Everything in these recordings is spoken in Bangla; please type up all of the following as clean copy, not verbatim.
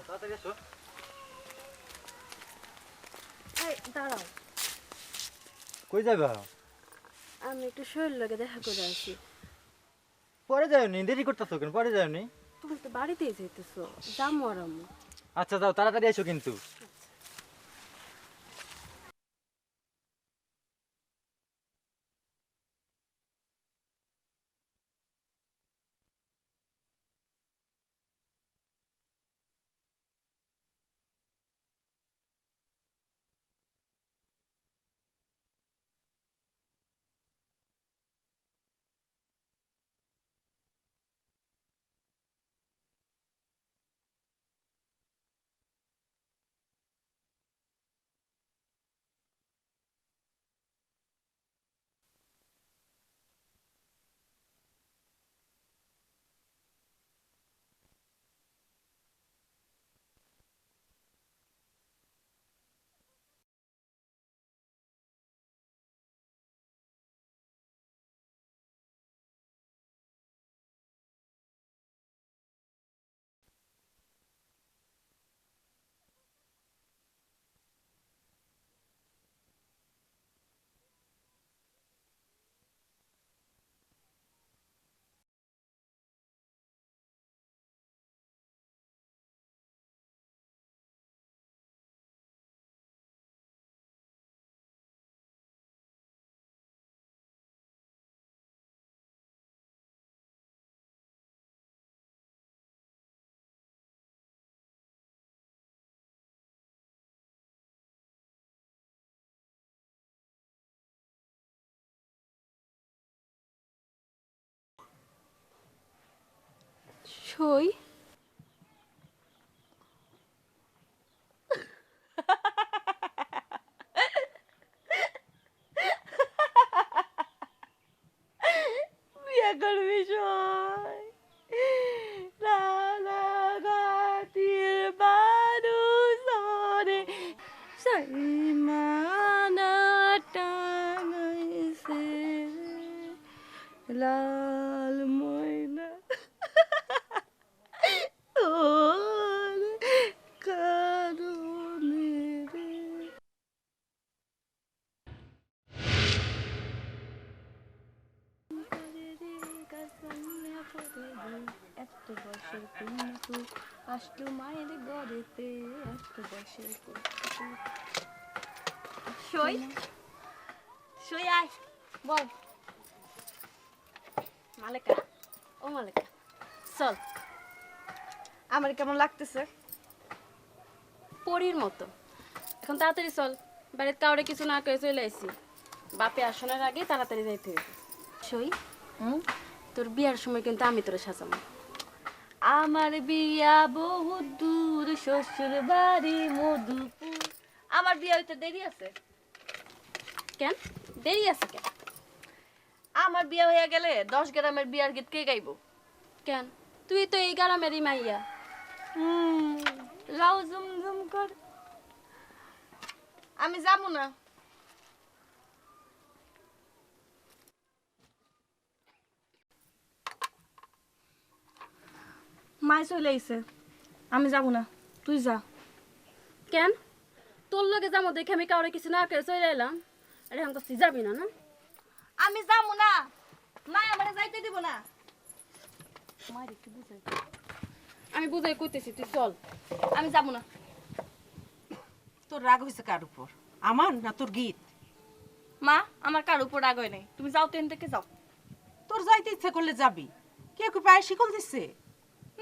তাড়াতাড়ি এসো। এই দাঁড়াও, কই যাবা? আমি একটু শরীর লাগে দেখা করে আসি। পরে যাওনি, দেরি করতেছো কেন? পরে যাওনি? তুমি তো বাড়িতেই যাইতেছো, যামো আর আম্মু। আচ্ছা যাও, তাড়াতাড়ি এসো কিন্তু। সই, বিয়ে করবি সই? রানাঘাটের মানুষ রে সাইমানা টাঙাইছে লাল ময়না ওর কারণে রে। এত বছর কিন্তু আসলো মায়ের গড়েতে, এত বছর সই সই আয় বল। মালেকা, ও মালেকা, চল। আমার কেমন লাগতেছে? পরীর মতো। এখন তাড়াতাড়ি চল, বাড়িতে কাউরে কিছু না করে চলে আসি। বাপে আসনের আগে তাড়াতাড়ি যাইতে হবে। সই, তোর বিয়ার সময় কিন্তু আমি তোরে সাজাবো। আমার বিয়া বহু দূর, শ্বশুর বাড়ি মধুপুর। আমার বিয়া হইতে দেরি আছে। কেন দেরি আছে কেন? আমার বিয়া হয়ে গেলে 10 গ্রামের বিয়ার গীত কে গাইব? কেন, তুই তো এই গ্রামেরই মাইয়া। লাউ জুমজুম কর। আমি যাবো না। মাই চলে আইছে, আমি যাব না, তুই যা। কেন, তোর লগে যাবো দেখে আমি কাউরে কিছু না করে চলে এলাম, আর এখন তুই যাবি না? না আমি যাবো না, মা আমারে যাইতে দিব না। মার একটু বুঝাই, আমি বুঝাই কইতেছি, তুই চল। আমি যাবো না। তোর রাগ হয়েছে কার উপর, আমার না তোর গীত? মা, আমার কার উপর রাগ হয় নাই, তুমি যাও, ট্রেন থেকে যাও। তোর যাইতে ইচ্ছা করলে যাবি, কেউ কি পায়ে শিকল দিচ্ছে?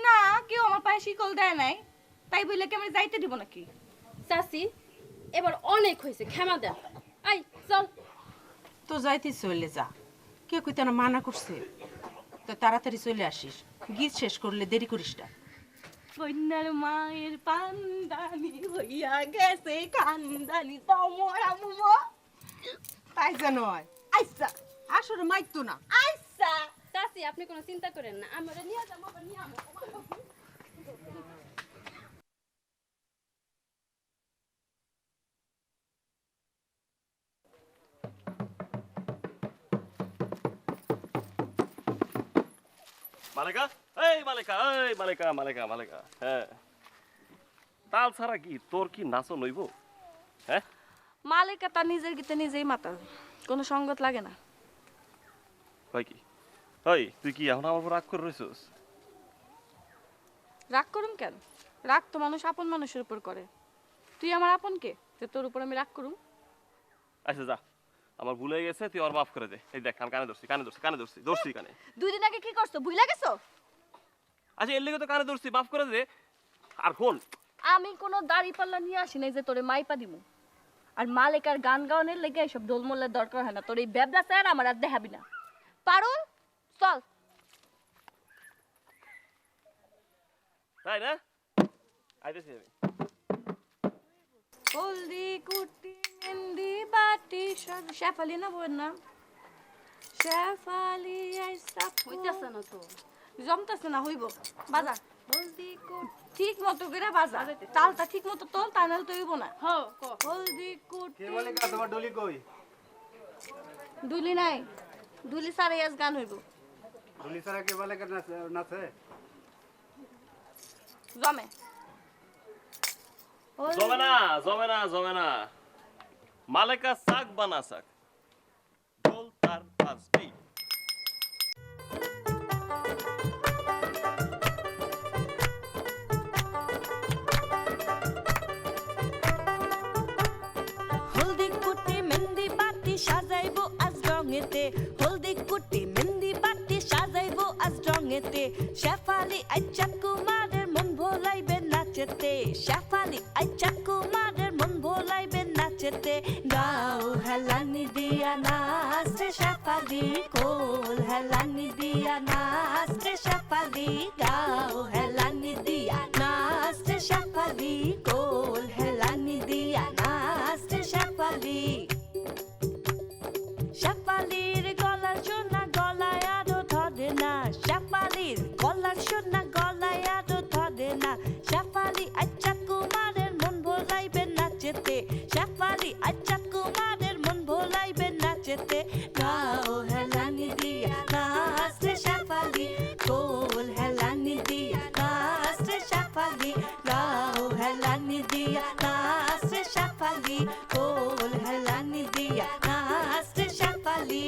না, কেউ আমার পায়ে শিকল দেয় নাই, তাই বলে কি আমি যাইতে দিব নাকি? চাচি, এবার অনেক হয়েছে, ক্ষমা দেন। আই চল। তো যাইতে চলে যা, কেউ কি তেনা মানা করছে? তো তাড়াতাড়ি চলে আসিস, গীত শেষ করলে দেরি করিস না। কন্যার মায়ের পান্দানি হইয়া গেছে কান্দানি তোমার আম্মু। তাই যেন হয়। আইসা আসলে মাইতো না। আচ্ছা চাচি, আপনি কোনো চিন্তা করেন না, আমরা নিয়ে যাবো, আবার নিয়ে আমো। মালেকা, এই মালেকা, এই মালেকা, মালেকা, মালেকা। হ্যাঁ, তাল ছাড়া কি তোর কি নাচো লইব? হ্যাঁ মালিকা তার নিজের গীতে নিজেই মাতাল, কোনো সঙ্গত লাগে না। হয় কি? হয় তুই কি এখন আমার উপর রাগ করে রইছস? রাগ করুম কেন? রাগ তো মানুষ আপন মানুষের উপর করে। তুই আমার আপন কে যে তোর উপর আমি রাগ করুম? আচ্ছা যা, আমার ভুল হয়ে গেছে, তুই ওর মাফ করে দে। এই দেখ আমি কানে ধরছি, কানে ধরছি, কানে ধরছি, ধরছি কানে। 2 দিন আগে কি করছো ভুইলা গেছো? আচ্ছা এর লেগে তো কানে ধরছি, মাফ করে দে। আর কোন আমি কোনো দাড়ি পাল্লা নিয়ে আসি নাই যে তোরে মাইপা দিমু। আর মালিকার গান গাওয়ানোর লেগে এইসব দোলমোল্লের দরকার হয় না। তোর এই বেবলা স্যার আমার আর দেখাবি না। পারুল চল। তাই না? আইতেছি আমি। হলদি কুটি মেহেন্দি বাটি শেফালি না বইয়ের নাম? শেফালি আইসা হইতাছে না তো, জমতাছে না, হইব। বাজা হলদি কুট ঠিক মতো করে বাজা, তালটা ঠিক মতো তোল, তা নাহলে তো হইব না। হলদি কুটি কে বলে কা তোমার ডলি কই? দুলি নাই, দুলি সারে আজ গান হইব। ডলি সারা কে বলে কা নাচে? জমে জমে না, জমে না, জমে না। মালেকা শাক বানা শাক, ঢোল তার বাজবেই। হলদি কুটি মেহেন্দি বাটি সাজাইবো আজ রঙেতে, হলদি কুটি মেহেন্দি বাটি সাজাইবো আজ রঙেতে। শেফালি আইচা কুমারের মন ভোলাইবে নাচেতে, শেফালি আইচা কুমারের মন ভোলাইবে নাচেতে। গাও হেলানি দিয়া নাচ রে শেফালি, কোল হেলানি দিয়া নাচ রে শেফালি। গাও হেলানি দিয়া নাচ রে শেফালি, কোল হেলানি দিয়া নাচ রে শেফালি। শেফালির গলার সোনা গলায় আরো ধরে না, শেফালির গলার সোনা গলায় আরো ধরে না। শেফালি আচ্ছা কুমারের মন ভোলাইবে নাচেতে, শেফালি আচ্ছা কুমারের মন ভোলাইবে নাচেতে। গাও হেলানি দিয়া নাচ রে শেফালি, কোল হেলানি দিয়া নাচ রে শেফালি। গাও হেলানি দিয়া নাচ রে শেফালি, কোল হেলানি দিয়া নাচ রে শেফালি।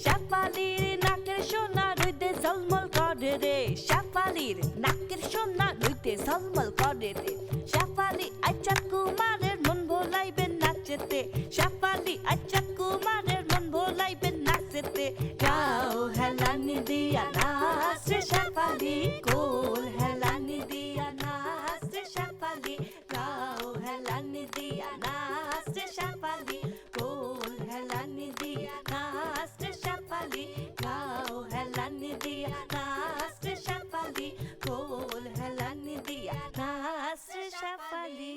শেফালির নাকের সোনা রইতে ঝলমল করে রে, শেফালির নাকের সোনা রইতে ঝলমল করে রে। শেফালি আচ্ছা কুমারের মন ভোলাইবে নাচেতে, শেফালি আচ্ছা কুমারের মন ভোলাইবে নাচেতে। গাও হেলানি দিয়া নাচ রে শেফালি, কোল হেলানি দিয়া নাচ রে শেফালি। গাও হেলানি দিয়া নাচ রে শেফালি, কোল হেলানি দিয়া নাচ রে শেফালি। গাও হেলানি দিয়া নাচ রে শেফালি, কোল হেলানি দিয়া নাচ রে শেফালি।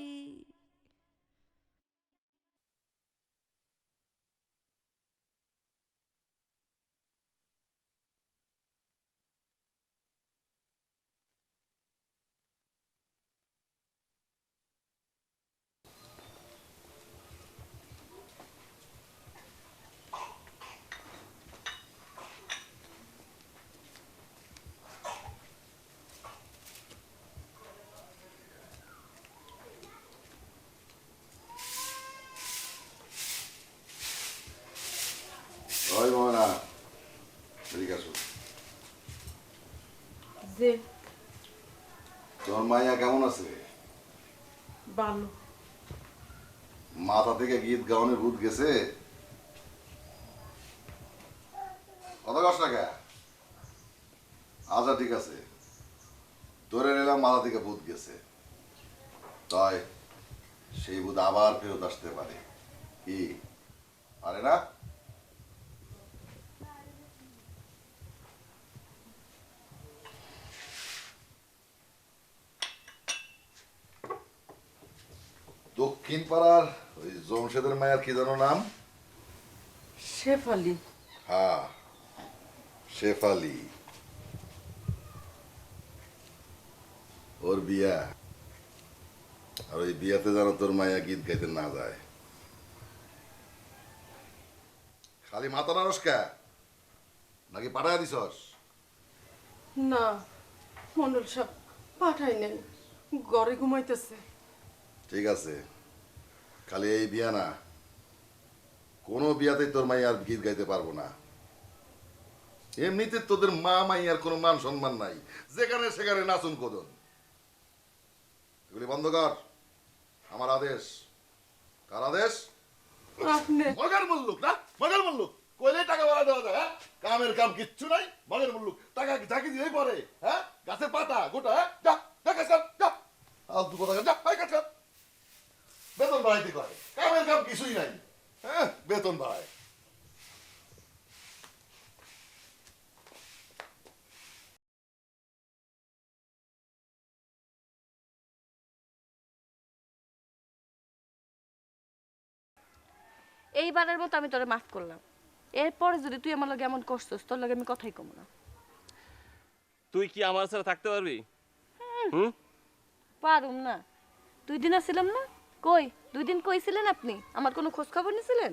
ওই মোহনা, এদিকে আসো। যে তোর মাইয়া কেমন আছে? ভালো। মাথা থেকে গীত গাওয়ানোর ভূত গেছে? কত কষ্ট টাকা? আচ্ছা ঠিক আছে, ধরে নিলাম মাথা থেকে ভূত গেছে, তাই সেই ভূত আবার ফেরত আসতে পারে কি পারে না? দক্ষিণ পাড়ার ওই জমশেদের মায়ের কি যেন নাম? শেফালি। হ্যাঁ, শেফালি। ওর বিয়া, আর ওই বিয়াতে যেন তোর মায়া গীত গাইতে না যায়। খালি মাথা নাড়স কে? নাকি পাঠায় দিছস? না, মন্ডল সব পাঠাই নেন, ঘরে ঘুমাইতেছে। ঠিক আছে, খালি এই বিয়া না, কোনো বিয়াতেই তোর মাই আর গীত গাইতে পারবো না। এমনিতে তোদের মা মাইয়ার কোনো মান সম্মান নাই, যেখানে সেখানে নাচুন কোদন। এগুলি বন্ধ কর, আমার আদেশ। কার আদেশ? আপনি মগের মুল্লুক না, মগের মুল্লুক কইলে টাকা বাড়া দেওয়া যায়? হ্যাঁ, কামের কাম কিচ্ছু নাই, মগের মুল্লুক টাকা ঝাঁকি দিলেই পরে। হ্যাঁ, গাছের পাতা গোটা, হ্যাঁ, যা যা কাজ কর, যা ফালতু কথা যা, হাই কাজ কর। বেতন বাড়াইতে করে, কামের কাম কিছুই নাই। হ্যাঁ, বেতন বাড়ায়। এইবারের মতো আমি তোরে মাফ করলাম। এরপরে যদি তুই আমার লগে এমন করছস, তোর লগে আমি কথাই কম না। তুই কি আমার সাথে থাকতে পারবি? হুম? পারুম না। 2 দিন আসছিলাম না? কই 2 দিন কইছিলেন আপনি? আমার কোনো খোঁজ খবর নিছিলেন?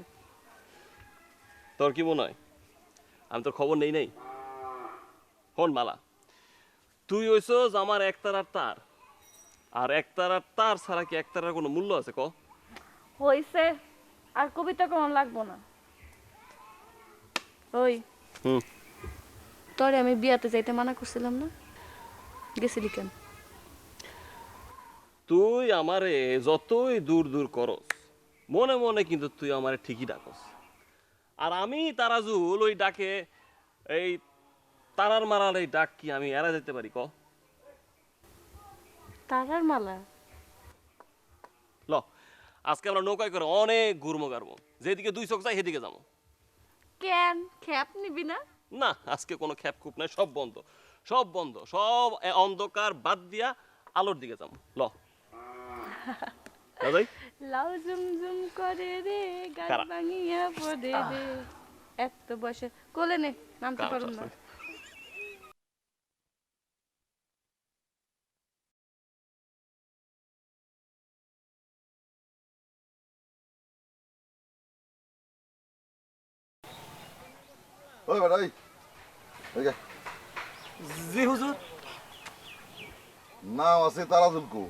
তোর কি মনে হয় আমি তোর খবর নেই? হন মালা, তুই হইছস আমার একতারার তার, আর একতারার তার ছাড়া কি একতারার কোনো মূল্য আছে ক? হইছে, আর কবিতা কোন লাগবো না। ওই হুম, তোরে আমি বিয়াতে যাইতে মানা করছিলাম না? গেছিলি কেন? তুই আমারে যতই দূর দূর করস, মনে মনে কিন্তু তুই আমারে ঠিকই ডাকস। আর আমি তারাজুল ওই ডাকে, এই তারার মারার এই ডাক কি আমি এড়া যেতে পারি ক? তারার মালা? ল, আজকে আমরা নৌকায় করে অনেক ঘুরমো গারবো, যেদিকে 2 চোখ যায় সেদিকে যাবো। কেন খেপ নিবি না? না, আজকে কোনো খ্যাপ খুপ নাই, সব বন্ধ, সব বন্ধ, সব অন্ধকার বাদ দিয়া আলোর দিকে যাবো। ল দাদাই, লাউ জুমজুম করে রে, গান কারা? ভাঙিয়া পড়ে রে। এত বয়সে কোলে নে, নামতে পারুম না। ওই বেটা, ওই ওই যে জি হুজুর, নাম আছে তারাজুলকু।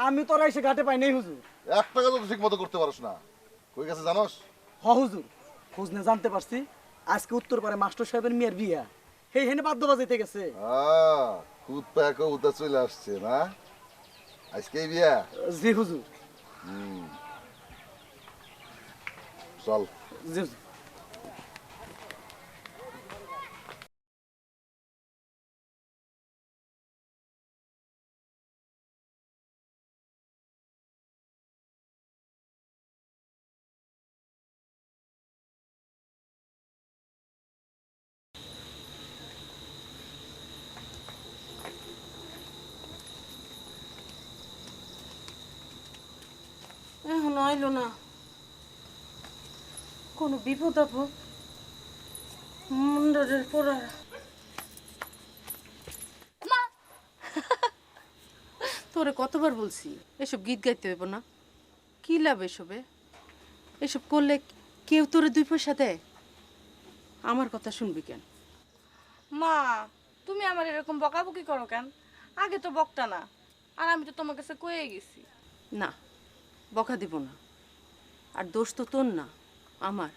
আমি তো আর এসে ঘাটে পাই নাই হুজুর। একটা কাজ তো ঠিক মতো করতে পারস না, কই গেছে জানোস? হ হুজুর, খোঁজ নিয়ে জানতে পারছি আজকে উত্তর পারে মাস্টার সাহেবের মেয়ের বিয়া। হেই হেনে বাদ্য বাজাইতে গেছে। খুদ প্যাকো উতা চলে আসছে না, আজকেই বিয়া। জি হুজুর। চল। জি হুজুর। এখন আইলো না, কোনো বিপদ আপদ মন্ডলের পড়া। তোরে কতবার বলছি এসব গীত গাইতে হইব না, কি লাভ এসবে? এসব করলে কেউ তোরে 2 পয়সা দেয়? আমার কথা শুনবি কেন? মা, তুমি আমার এরকম বকাবকি করো কেন? আগে তো বকতা না, আর আমি তো তোমার কাছে কয়ে গেছি। না, বকা দিব না। আর দোষ তো তোর না, আমার।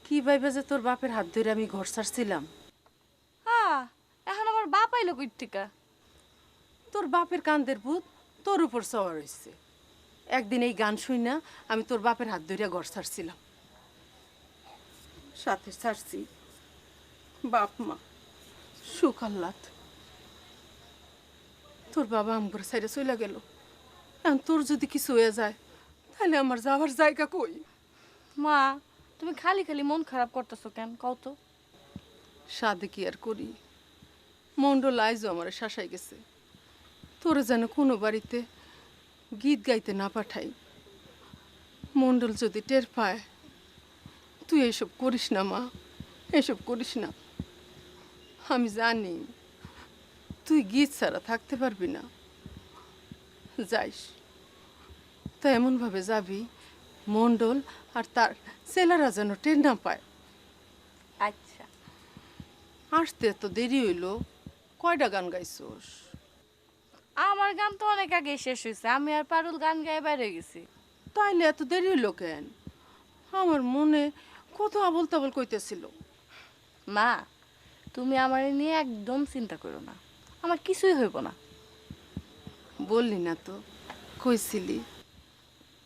কি ভাইবে যে তোর বাপের হাত ধরে আমি ঘর ছাড়ছিলাম? হ্যাঁ, এখন আমার বাপ আইলো কই থেকে? তোর বাপের কান্দের ভূত তোর উপর সওয়ার হয়েছে। একদিন এই গান শুই না আমি তোর বাপের হাত ধরিয়া ঘর ছাড়ছিলাম, সাথে ছাড়ছি বাপ মা সুখ আহ্লাদ। তোর বাবা আমগর সাইডে চলে গেল। এখন তোর যদি কিছু হয়ে যায় তাহলে আমার যাওয়ার জায়গা কই? মা, তুমি খালি খালি মন খারাপ করতেছো কেন কও তো? সাদে কি আর করি, মন্ডল আইজও আমার শাসাই গেছে। তোরে যেন কোনো বাড়িতে গীত গাইতে না পাঠাই। মন্ডল যদি টের পায়, তুই এসব করিস না মা, এসব করিস না। আমি জানি তুই গীত ছাড়া থাকতে পারবি না। যাইস তা এমনভাবে যাবি মন্ডল আর তার ছেলেরা যেন টের না পায়। আচ্ছা। আসতে এত দেরি হইল, কয়টা গান গাইছোস? আমার গান তো অনেক আগে শেষ হয়েছে, আমি আর পারুল গান গায়ে বাইরে গেছি। তাইলে এত দেরি হইলো কেন? আমার মনে কত আবল তাবল কইতেছিল। মা, তুমি আমার নিয়ে একদম চিন্তা করো না, আমার কিছুই হইব না। বললি না তো, কইছিলি।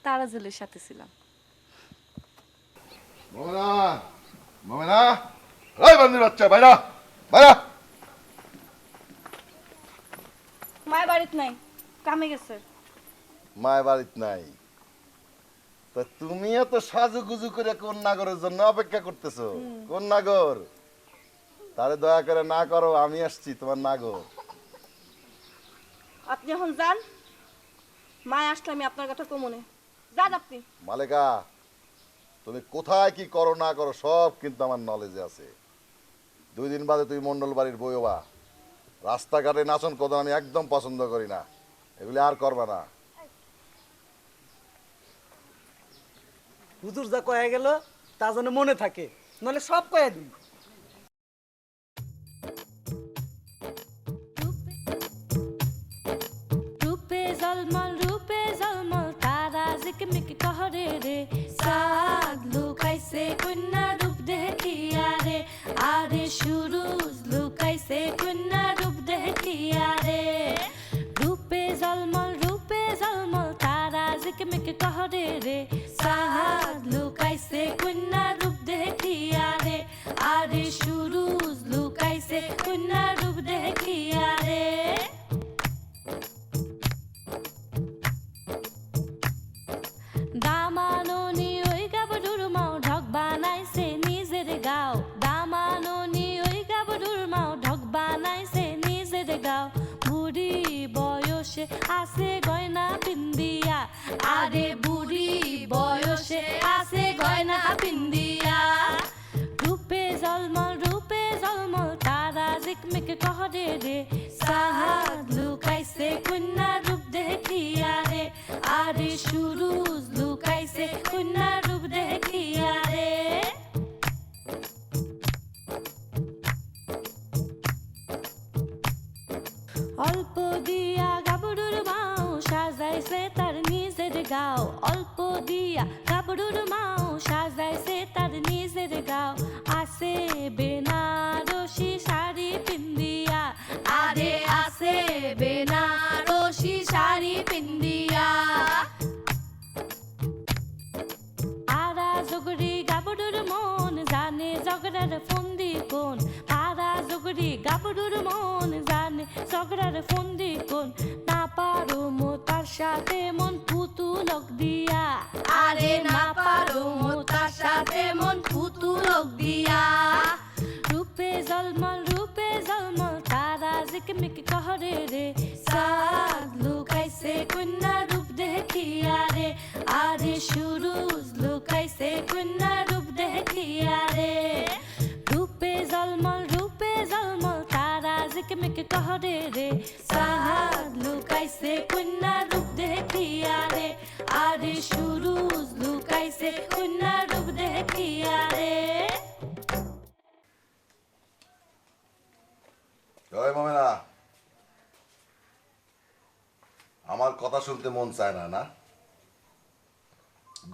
তারাজুলের সাথে ছিলাম। মমেনা মমেনা এই বান্দির বাচ্চা বাইরা বাইরা। মায়ের বাড়িতে নাই, কামে গেছে। মায় বাড়িত নাই, তা তুমিও তো সাজুগুজু করে কোন নাগরের জন্য অপেক্ষা করতেছো। কোন নাগর? তারে দয়া করে না করো, আমি আসছি তোমার নাগর। আপনি এখন যান, মায় আসলে আমি আপনার কথা কমনে যান আপনি। মালেকা, তুমি কোথায় কি করো না করো সব কিন্তু আমার নলেজে আছে। 2 দিন বাদে তুমি মন্ডল বাড়ির বই হবা। রাস্তাঘাটে নাচন কদন আমি একদম পছন্দ করি না, এগুলি আর করবা না। হুজুর যা কয়ে গেল তা যেন মনে থাকে, নলে সব কয়ে দিই। রূপে জলমল তারা ঝিকমিক কহরে রে, সাদ লুকাইছে কন্যা রূপ দেখিয়া রে, আরে সুরুজ লুকাইছে কন্যা রূপ দেখিয়া রে। রূপে জলমল তারা ঝিকমিক কহরে রে, সাদ লুকাইছে কন্যা রূপ দেখিয়া রে, আরে সুরুজ লুকাইছে কন্যা রূপ দেখিয়া রে। দামাননি ওই গাবডুর মাও ঢক বানাইছে নিজের গাও, দামাননি ওই গাবডুর মাও ঢক বানাইছে নিজের গাও। বুড়ি বয়সে আছে গয়না পিন্দিয়া, আরে বুড়ি বয়সে আছে গয়না পিন্দিয়া। রূপে জলমল তারা ঝিকমিক কহরে রে, সাহাদ লুকাইছে কন্যা রূপ দেখিয়া রে, আরে সুরুজ লুকাইছে কন্যা রূপ দেখিয়া রে। অল্প দিয়া গাবড়ুর মাও সাজাইছে তার নিজের গাও, অল্প দিয়া গাবড়ুর মাও সাজাইছে তার নিজের গাও। আছে বেনারসি শাড়ি পিন্দিয়া, আরে আছে বেনারসি শাড়ি পিন্দিয়া। আরা জগরি গাবড়ুর মন জানে জগরার ফন্দি কোন, আরা জগরি গাবড়ুর মন জানে জগরার ফন্দি কোন। না পারো মো তার সাথে মন পুতুলক দিয়া, আরে না পারো মো তার সাথে মন পুতুলক দিয়া। রূপে জলমল তারা ঝিকমিক কহরে রে, সাদ লুকাইছে কন্যা রূপ দেখিয়া রে, আরে সুরুজ লুকাইছে কন্যা রূপ দেখিয়া রে। রূপে জলমল তারা ঝিকমিক কহরে রে, সাদ লুকাইছে কন্যা রূপ দেখিয়া রে, আরে সুরুজ লুকাইছে কন্যা রূপ দেখিয়া রে। জয় মমেনা, আমার কথা শুনতে মন চায় না না?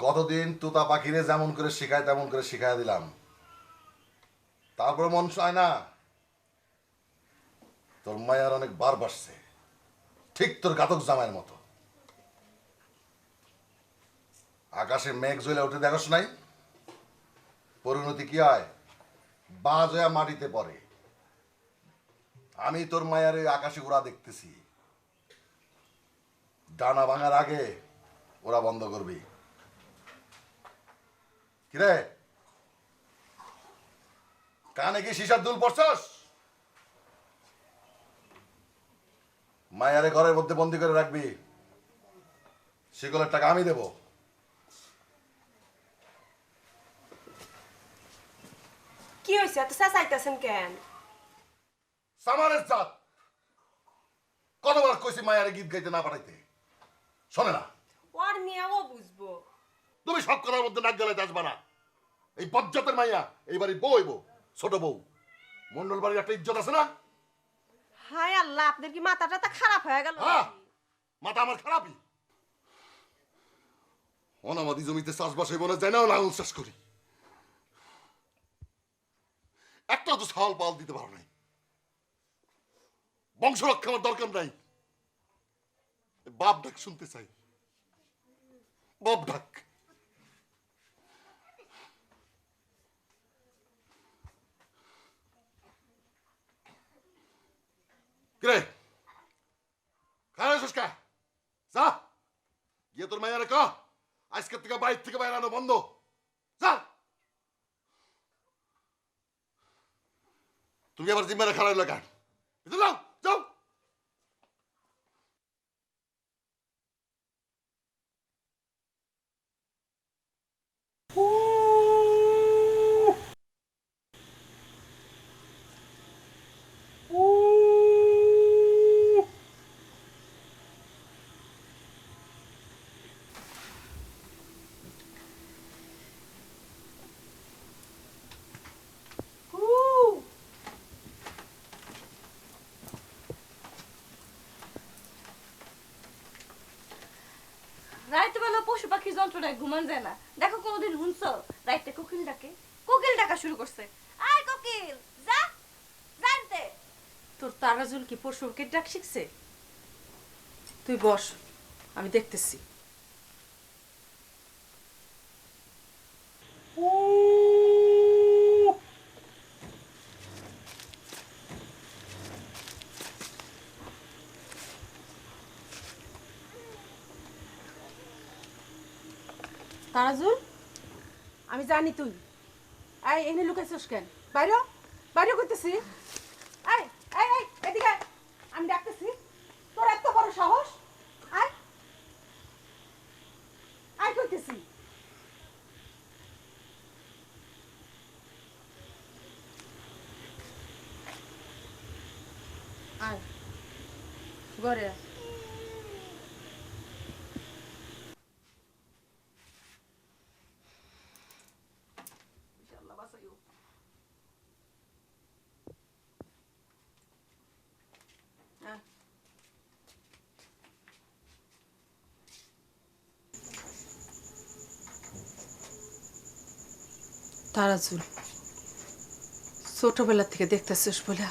গতদিন তোতা পাখিরে যেমন করে শিখায় তেমন করে শিখাই দিলাম, তারপর মন চায় না? তোর মায়ার অনেক বার বাড়ছে, ঠিক তোর ঘাতক জামাইয়ের মতো। আকাশে মেঘ জ্বলে উঠে দেখোস নাই? পরিণতি কি হয়? বাজ হয়ে মাটিতে পড়ে। আমি তোর মায়ার এই আকাশে ওরা দেখতেছি, ডানা ভাঙার আগে ওরা বন্ধ করবি। কিরে, কানে কি সীসার দুল পড়ছস? মায়ারে ঘরের মধ্যে বন্দি করে রাখবি, শিকলের টাকা আমি দেব। কি হয়েছে এত চেঁচাইতেছেন কেন? সামারের জাত, কতবার কইছি মায়ারে গীত গাইতে না পাঠাইতে, শোনে না। ওর নিয়েও বুঝবো। তুমি সব কথার মধ্যে নাক গলাইতে আসবা না। এই বজ্জাতের মাইয়া এই বাড়ির বউ হইব, ছোট বউ। মন্ডল বাড়ির একটা ইজ্জত আছে না? হায় আল্লাহ, আপনার কি মাথাটা তা খারাপ হয়ে গেল? হ্যাঁ মাথা আমার খারাপই। অনাবাদি জমিতে চাষবাসে মনে যায় না, লাঙল চাষ করি। একটা তো ছাল পাল দিতে পারো নাই। বংশ রক্ষা আমার দরকার নাই। বাপ ডাক শুনতে চাই, বাপ ডাক। কিরে খারাপ সুস্কা যা গিয়ে তোর মায়ের ক আজকের থেকে বাইর থেকে বাইরে আনো বন্ধ। যা তুমি আবার জিম্মারে খারাপ লাগা। যাও যাও। রাইতে বেলা পশু পাখির যন্ত্রণায় ঘুমান যায় না। দেখো কোনোদিন শুনছো রাইতে কোকিল ডাকে? কোকিল ডাকা শুরু করছে। আয় কোকিল যা, জানতে। তোর তারাজুল কি পশুকে ডাক শিখছে? তুই বস, আমি দেখতেছি। তারাজুল, আমি জানি তুই এই এনে লুকাইছিস কেন? বাইরে বাইরে করতেছি। এই এই এই এদিকে আয়। আমি ডাকতেছি। তোর এত বড় সাহস! আয় আয় করতেছি। আয় ঘরে আয়। তারাজুল, ছোটবেলা থেকে দেখতেছিস বলে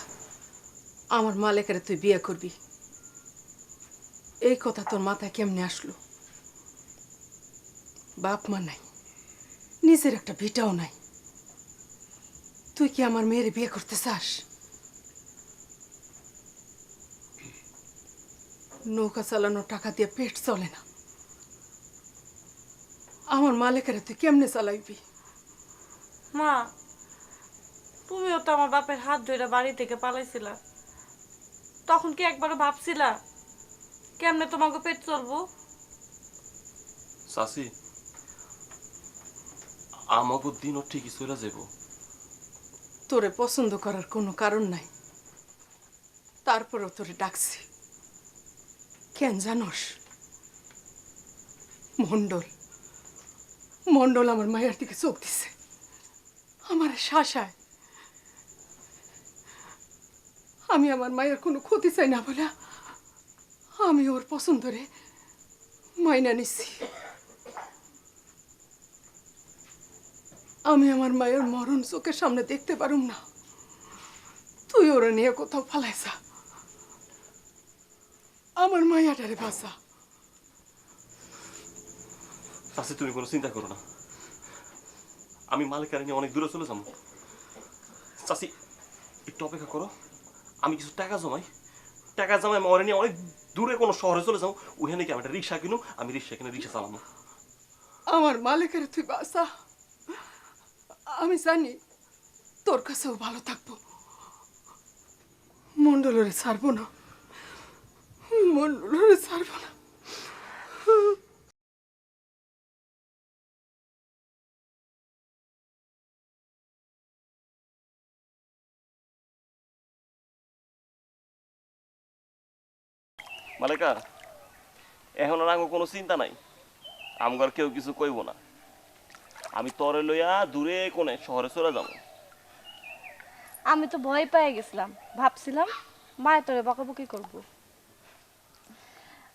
আমার মালিকের তুই বিয়ে করবি, এই কথা তোর মাথায় কেমনে আসলো? বাপ মা নাই, নিজের একটা ভিটাও নাই, তুই কি আমার মেয়ের বিয়ে করতে চাস? নৌকা চালানোর টাকা দিয়ে পেট চলে না, আমার মালিকের তুই কেমনে চালাইবি? মা, তুমিও তো আমার বাপের হাত ধরে বাড়ি থেকে পালাইছিলা, তখন কি একবারও ভাবছিলা কেমনে তোমাকে পেট চলবো? চাচি আমাকে দিনও ঠিকই চলে যাব। তোরে পছন্দ করার কোনো কারণ নাই, তারপরেও তোরে ডাকছি কেন জানোস? মন্ডল মন্ডল আমার মায়ের দিকে চোখ দিছে, আমার শাসায়। আমি আমার মায়ের কোনো ক্ষতি চাই না বলে আমি ওর পছন্দরে মাইনা নিছি। আমি আমার মায়ের মরণ চোখের সামনে দেখতে পারুম না, তুই ওরা নিয়ে কোথাও ফালাইছা। আমার মায়াটারে বাঁচা। চাচি তুমি কোনো চিন্তা করো না, আমি মালিকের নিয়ে অনেক দূরে চলে যাবো। চাচি একটু অপেক্ষা করো, আমি কিছু টাকা জমাই আমি ওরে নিয়ে অনেক দূরে কোনো শহরে চলে যাবো। ওখানে কি আমি একটা রিক্সা কিনো, আমি রিক্সা কিনে রিক্সা চালাবো। আমার মালিকের তুই বাঁচা, আমি জানি তোর কাছেও ভালো থাকবো। মন্ডলরে ছাড়বো না, মন্ডলরে ছাড়বো না। মালিকা এখন আর আমার কোনো চিন্তা নাই, আমার কেউ কিছু কইব না। আমি তরে লইয়া দূরে কোনে শহরে চলে যাব। আমি তো ভয় পেয়ে গেছিলাম, ভাবছিলাম মায়ের তোরে বকাবকি করবো।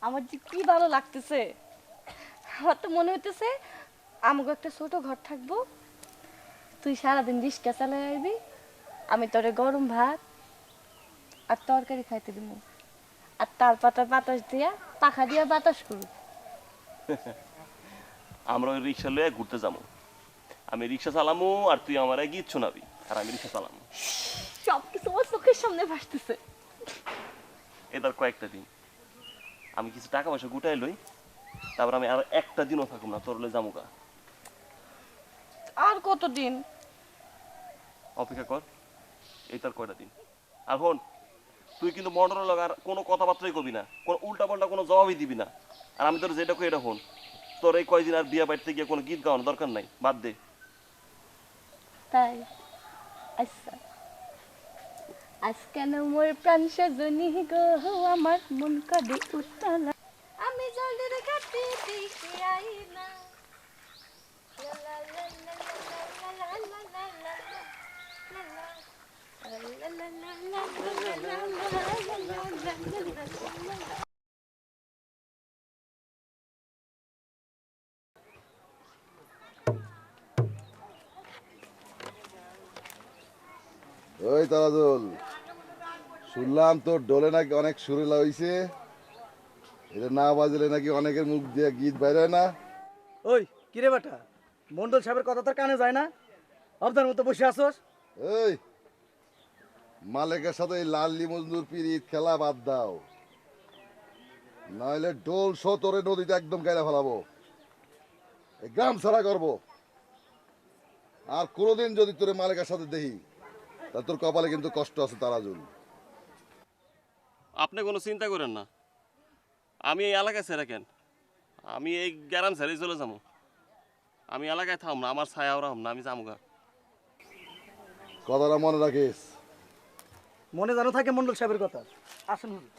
আমার যে কি ভালো লাগতেছে, আমার তো মনে হইতেছে আমাকে একটা ছোট ঘর থাকবো, তুই সারাদিন রিক্সা চালাই আইবি, আমি তোরে গরম ভাত আর তরকারি খাইতে দিব, আর তাল পাতার বাতাস দিয়া পাখা দিয়া বাতাস করব। আমরা ওই রিক্সা লয়ে ঘুরতে যাবো। আমি রিক্সা চালামু আর তুই আমার গীত শোনাবি, আর আমি রিক্সা চালামু। সব কিছু আমার চোখের সামনে ভাসতেছে। এবার কয়েকটা দিন আমি কিছু টাকা পয়সা গুটাই লই, তারপর আমি আর একটা দিনও থাকুম না, তোর লয়ে যামুগা। আর কতদিন? অপেক্ষা কর, এই তার কয়টা দিন। আর হন, তুই কিন্তু মন্ডল লাগার কোনো কথাবার্তাই করবি না, কোনো উল্টা পাল্টা কোনো জবাবই দিবি না। আর আমি তোর যেটা কই এটা হন, তোর এই কয়দিন আর বিয়া বাড়িতে গিয়ে কোনো গীত গাওয়ানোর দরকার নাই, বাদ দে। তাই? আচ্ছা, আজ কেন মোর প্রাণ সজনী গো, আমার মন কাঁদে উতলা, আমি জলের ঘাটে দেখে আই না। লা লা লা লা লা লা লা লা লা লা লা। লা লা লা লা লা লা লা লা লা লা লা। ওই তারাজুল, শুনলাম তোর ডোলে নাকি অনেক সুরেলা হইছে, এটা না বাজলে নাকি অনেকের মুখ দিয়ে গীত বাইর হয় না। ওই কিরে বেটা, মন্ডল সাহেবের কথা তোর কানে যায় না? অবদার মতো বসে আসোস। এই মালিকের সাথে এই লাল্লি মজনুর পিরিত খেলা বাদ দাও, নইলে ডোল শো তোরে নদীতে একদম গাইলা ফেলাবো, এই গ্রাম ছাড়া করবো। আর কোনোদিন যদি তোরে মালিকের সাথে দেখি, তা তোর কপালে কিন্তু কষ্ট আছে তারাজুল। আপনি কোনো চিন্তা করেন না, আমি এই এলাকায় ছেড়ে কেন, আমি এই গ্রাম ছেড়েই চলে যাবো। আমি এলাকায় থাম না, আমার ছায়া ওরা হম না, আমি যামুগা। কথাটা মনে রাখিস। মনে জানো থাকে মন্ডল সাহেবের কথা। আসেন হুজুর।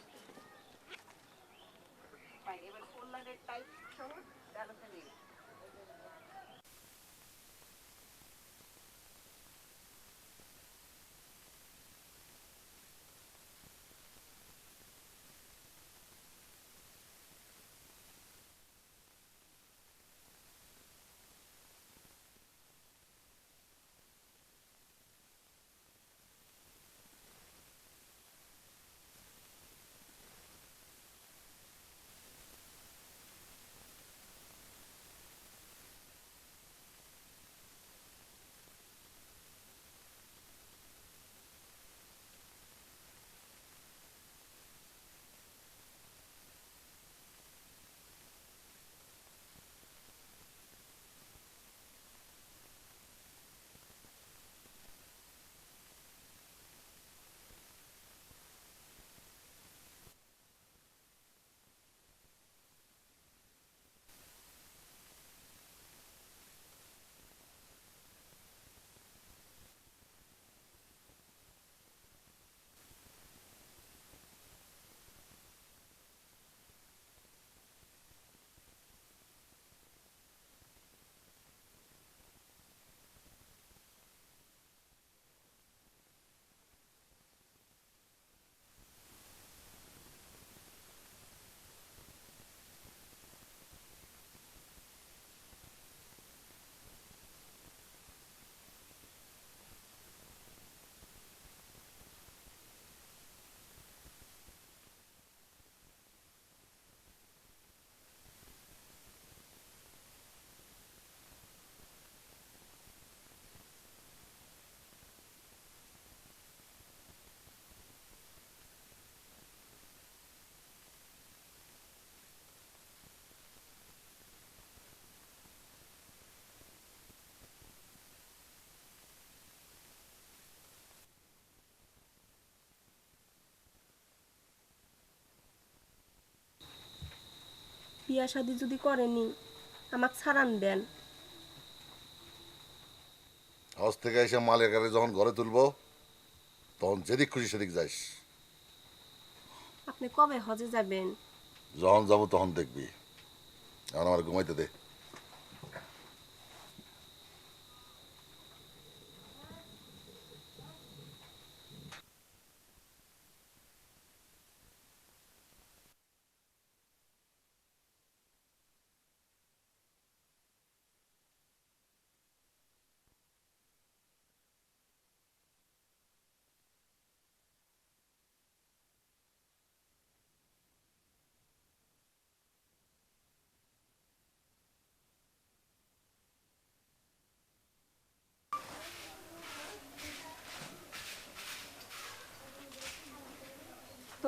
বিয়া শাদি যদি করেনি আমাকে ছাড়ান দেন। হজ থেকে এসে মালের গাড়ি যখন ঘরে তুলবো, তখন যেদিক খুশি সেদিক যাইস। আপনি কবে হজে যাবেন? যখন যাবো তখন দেখবি, এখন আমার ঘুমাইতে দে।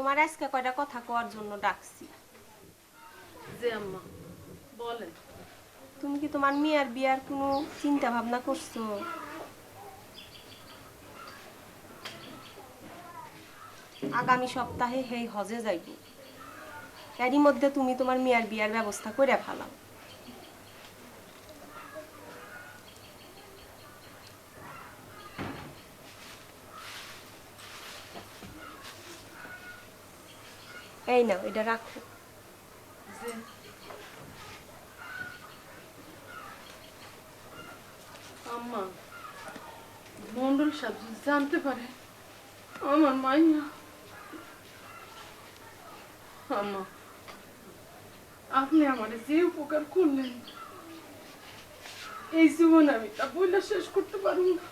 তোমার আজকে কয়টা কথা কওয়ার জন্য ডাকছি। যে আম্মা বলেন। তুমি কি তোমার মেয়ের বিয়ার কোনো চিন্তা ভাবনা করছো? আগামী সপ্তাহে হেই হজে যাইব, এরই মধ্যে তুমি তোমার মেয়ের বিয়ার ব্যবস্থা করে ফেলাও। এই নাও, এটা রাখো। আম্মা, মন্ডল সাহেব যদি জানতে পারে আমার মাইয়া। আম্মা, আপনি আমারে যে উপকার করলেন এই জীবন আমি তা বইলা শেষ করতে পারব না।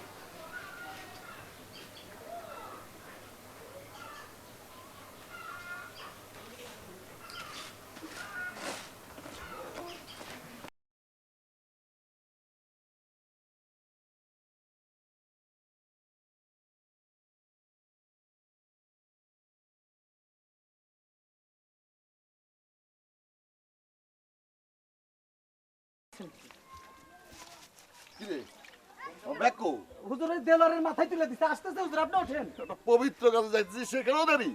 কি রে ব্যাকো হুজুরের দেলারের মাথায় তুলে দিছে, আসতেছে হুজুর, আপনি ওঠেন। একটা পবিত্র কাজে যাইতেছি সেখানেও দেরি।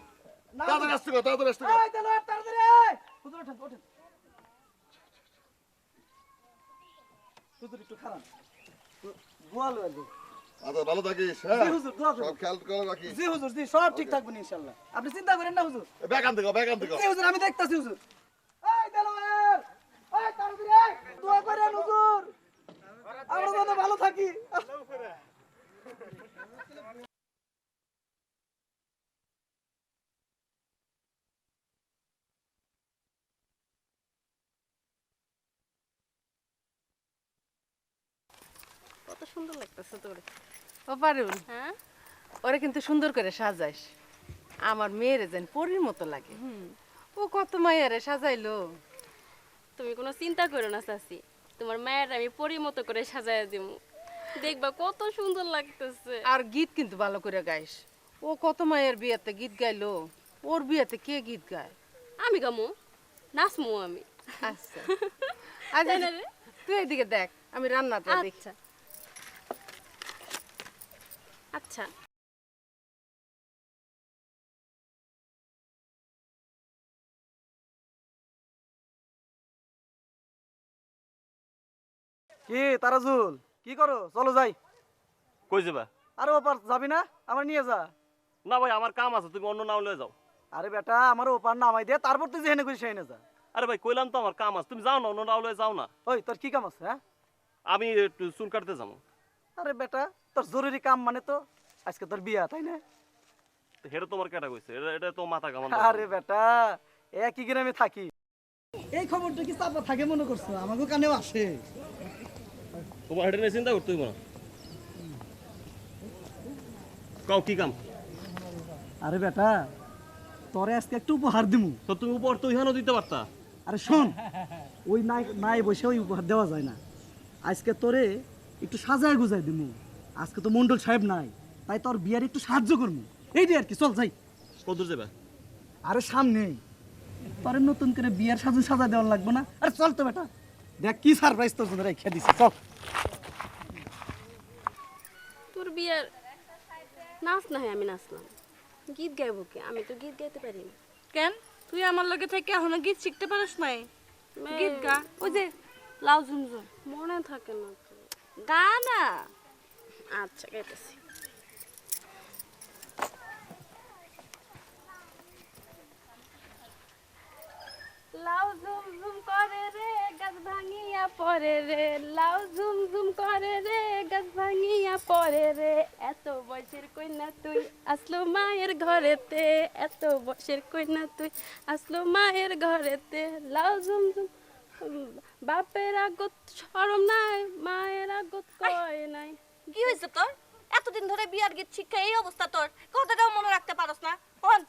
না, তাড়াতাড়ি আসতে কর, তাড়াতাড়ি আসতে কর। এই দেলার তাড়াতাড়ি আয়। হুজুর ওঠেন, ওঠেন। হুজুর একটু খারাপ গোয়াল হয়ে যাবে। আচ্ছা ভালো থাকিস, হ্যাঁ জি হুজুর, দোয়া করুন। সব খেয়াল করে রাখিস। জি হুজুর, জি সব ঠিক থাকবে ইনশাআল্লাহ, আপনি চিন্তা করেন না হুজুর। ব্যাগ আনতে কর, ব্যাগ আনতে কর। জি হুজুর, আমি দেখতাছি হুজুর। এই দেলার, এই তাড়াতাড়ি আয়। দোয়া করেন হুজুর, আমরা যেন ভালো থাকি। কত সুন্দর লাগতেছে তোর। ও পারুল, হ্যাঁ, ওরা কিন্তু সুন্দর করে সাজাইস। আমার মেয়েরে যেন পরীর মতো লাগে। ও কত মায়ারে সাজাইলো। তুমি কোনো চিন্তা করো না চাচি, তোমার মায়ের আমি পরি মতো করে সাজায় দিব, দেখবা কত সুন্দর লাগতেছে। আর গীত কিন্তু ভালো করে গাইস। ও কত মায়ের বিয়েতে গীত গাইলো, ওর বিয়েতে কে গীত গায়? আমি গামো, নাচমু আমি। আচ্ছা আচ্ছা, তাই না রে? তুই এদিকে দেখ, আমি রান্নাটা দেখি। আচ্ছা আচ্ছা। কি তারাজুল, কি করো? চলো যাই। কই যাবা? আরে ওপার যাবি না? আমার নিয়ে যা। না ভাই, আমার কাম আছে, তুমি অন্য নাও লয়ে যাও। আরে বেটা, আমার ওপার নামাই দে, তারপর তুই যেখানে খুশি সেখানে যা। আরে ভাই কইলাম তো আমার কাম আছে, তুমি যাও না, অন্য নাও লয়ে যাও না। ওই তোর কি কাম আছে? হ্যাঁ, আমি একটু চুল কাটতে যাবো। আরে বেটা, তোর জরুরি কাম মানে তো আজকে তোর বিয়া, তাই না? তো হেটা তোমার কেটা কইছে? এটা তো মাথা কামান। আরে বেটা, একই গ্রামে থাকি, এই খবরটা কি চাপা থাকে মনে করছো? আমাকে কানেও আসে। তোমার হেটা নিয়ে চিন্তা করতে হইব না। কাও কি কাম? আরে বেটা, তোরে আজকে একটু উপহার দিমু। তো তুমি উপর তো ইহানো দিতে পারতা। আরে শোন, ওই নাই নাই বসে ওই উপহার দেওয়া যায় না। আজকে তোরে একটু সাজায় গুজাই দিমু। আজকে তো মন্ডল সাহেব নাই, তাই তোর বিয়ার একটু সাহায্য করবো, এইটাই আর কি। চল যাই। কদূর যাবে? আরে সামনে তোরে নতুন করে বিয়ার সাজু সাজা দেওয়ার লাগবে না? আরে চল তো বেটা, দেখ কি সারপ্রাইজ তোর জন্য রেখে দিছি। চল। তোর বিয়ার নাচ না হয় আমি নাচলাম, গীত গাইবো কে? আমি তো গীত গাইতে পারি না। কেন তুই আমার লগে থেকে এখনো গীত শিখতে পারিস নাই? মে- গীত গা, ওই যে লাউ ঝুমঝুম মনে থাকে না তো। গা না। আচ্ছা গাইতেছি। লাউ ঝুম ঝুম করে রে গাছ ভাঙিয়া পড়ে রে, লাউ ঝুম ঝুম করে রে গাছ ভাঙিয়া পড়ে রে, এত বয়সের কইনা তুই আসলো মায়ের ঘরেতে, এত বয়সের কইনা তুই আসলো মায়ের ঘরেতে, লাউ ঝুম ঝুম বাপের আগত শরম নাই, মায়ের আগত কয় নাই। কি হয়েছে তোর? এতদিন ধরে বিয়ার গীত শিক্ষা এই অবস্থা তোর, কথাটাও মনে রাখতে পারস না? হন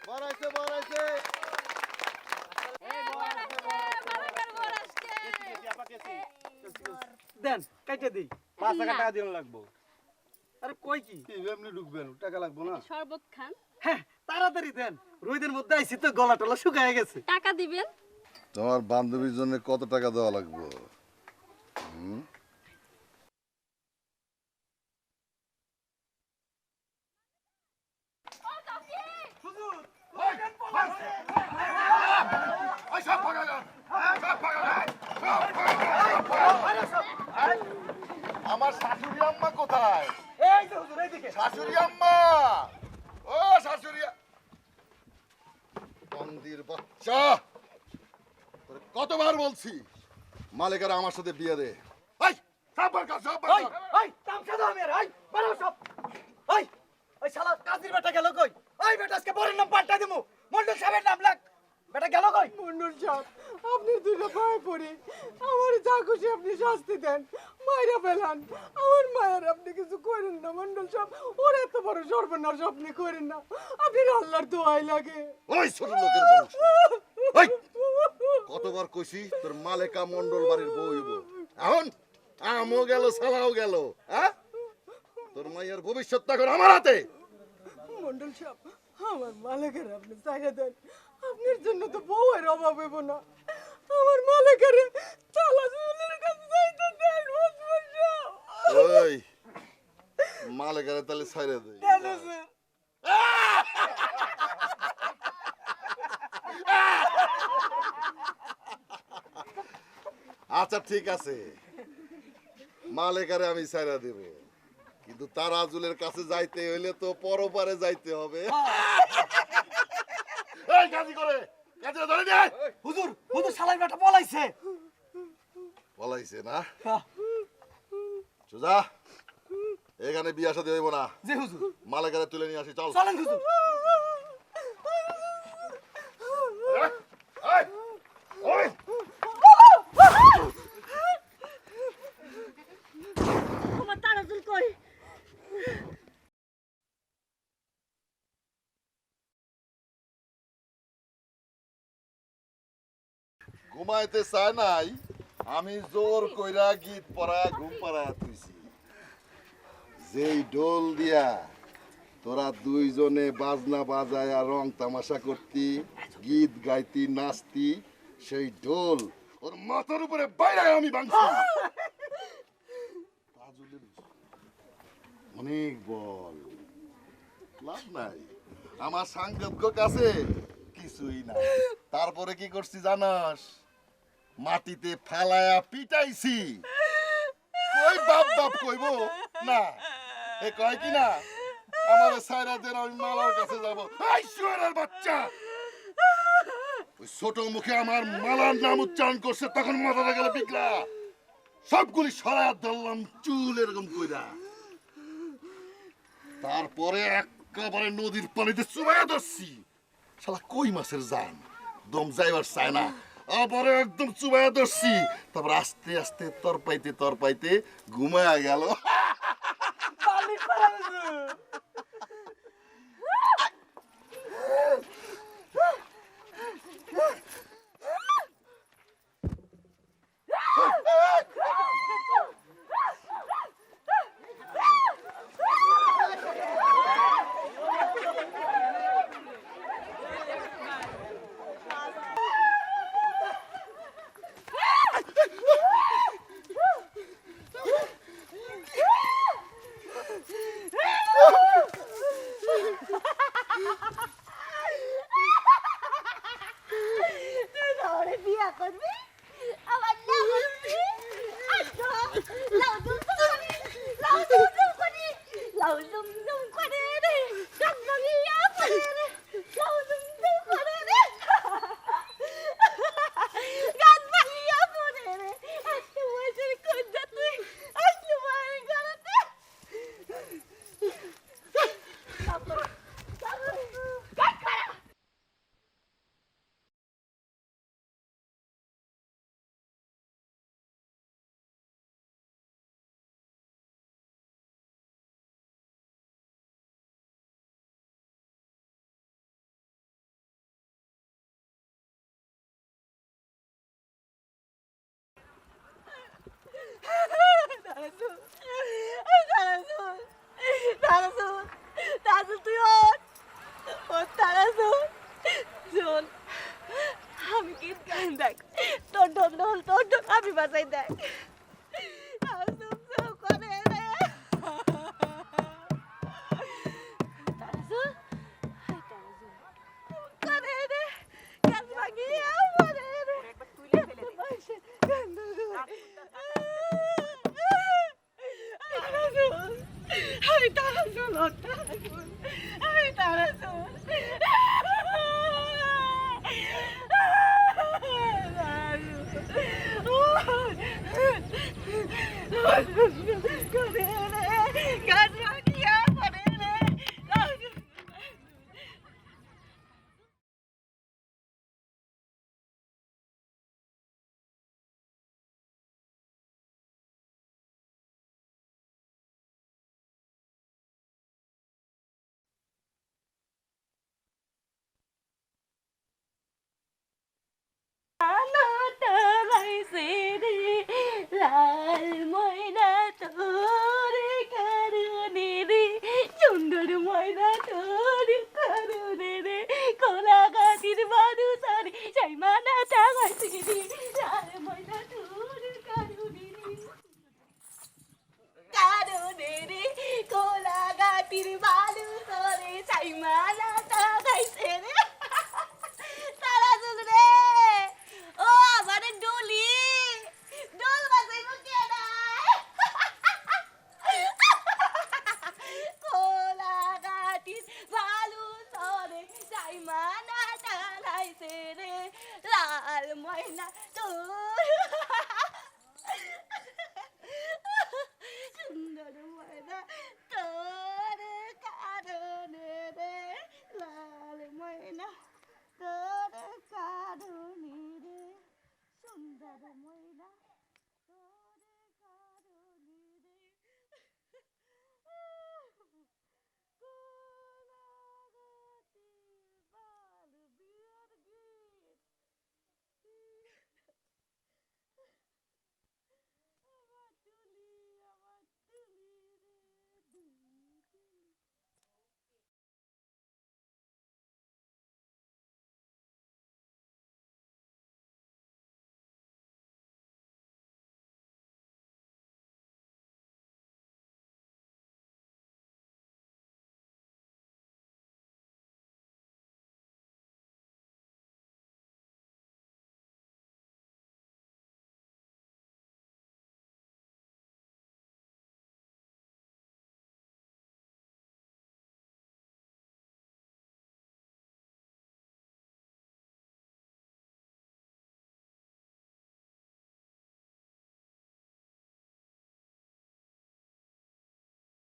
বাড়াইছে বাড়াইছে দেন কাইটে দেই। 5 টাকা দিন লাগবো। আরে কই কি? এমনি ঢুকবেন, টাকা লাগবো না। শরবত খান, হ্যাঁ তাড়াতাড়ি দেন, রোদের মধ্যে আইছি তো গলা টলা শুকায় গেছে। টাকা দিবেন। তোমার বান্ধবীর জন্য কত টাকা দেওয়া লাগবে? আমার শাশুড়ি আম্মা কোথায়? এই যে হুজুর এইদিকে। শাশুড়ি আম্মা, ও শাশুড়ি বন্দির বাচ্চা, তোরে কতবার বলছি মালিকের আমার সাথে বিয়ে দে। এই সববার কর সববার ওই কর। ওই তামসা দাও আমি আর ওই বাড়াও সব। ওই ওই শালা কাজির বেটা গেল কই? ওই বেটা আজকে বরের নাম পাল্টা দিমু, মন্ডল সাহেবের নাম লাগ। বেটা গেল কই? মন্ডল সাহেব, আপনি দুটো পায়ে পড়ি, আমার যা খুশি আপনি শাস্তি দেন, মায়েরা ফেলান, আমার মায়ের আপনি কিছু করেন না মন্ডল সাহেব, ওর এত বড় সর্বনাশ আপনি করেন না, আপনি আল্লাহর দোয়াই লাগে। ওই ছোট লোকের বংশ, ওই কতবার কইছি তোর মালেকা মন্ডল বাড়ির বউ হইব, এখন আমও গেল সালাও গেল। হ্যাঁ, তোর মায়ের ভবিষ্যৎ এখন আমার হাতে। মন্ডল সাহেব, আমার মালিকের আপনি চাইলে দেন, আপনার জন্য তো বউয়ের অভাব হইব না, আমার মালিকের চালা চুলের কাছে যাইতে দেন মন্ডল সাহেব। ওই মালেকারে তাহলে ছাইরে দে। কেন স্যার? আচ্ছা ঠিক আছে, মালেকারে আমি ছাইরা দেব, কিন্তু তারাজুলের কাছে যাইতে হইলে তো পরপারে যাইতে হবে। এই কাজি করে কাজি ধরে দে। হুজুর হুজুর শালার বেটা পলাইছে। পলাইছে না? সুজা, এখানে বিয়া শাদী হইব না। জি হুজুর। মালেকারে তুলে নিয়ে আসি, চল। চলেন হুজুর। এই, ওই আমার তারাজুল কই? ঘুমাইতে চায় নাই, আমি জোর কইরা গীত পড়া ঘুম পাড়া তুইছি। যেই ডোল দিয়া তোরা দুইজনে বাজনা বাজায়া রং তামাশা করতি, গীত গাইতি, নাচতি, সেই ডোল ওর মাথার উপরে বাইরে আমি ভাঙছি। তাজুলের অনেক বল, লাভ নাই, আমার সাংবাদিক কাছে কিছুই না। তারপরে কি করছি জানাস? মাটিতে ফেলায়া পিটাইছি। কই বাপ বাপ কইব না, এ কয় কি না আমার সাইরা দেন, আমি মালার কাছে যাব। এই শুয়ারের বাচ্চা, ওই ছোট মুখে আমার মালার নাম উচ্চারণ করছে, তখন মাথাটা গেল বিগড়া, সবগুলি সরায়া ধরলাম চুল এরকম কইরা। তারপরে একেবারে নদীর পানিতে চুবাইয়া ধরছি। শালা কই মাছের জান, দম যাইবার চায় না, আবার একদম চুবাইয়া ধরছি। তারপর আস্তে আস্তে তর পাইতে ঘুমায়া গেল। দেখ তোর ডল আমি বাঁচাই দেখ করে রে করে রে কাজ লাগিয়ে মরে রে একবার তুলে ফেলে দে আমি তারা শুন আমি তারা শুন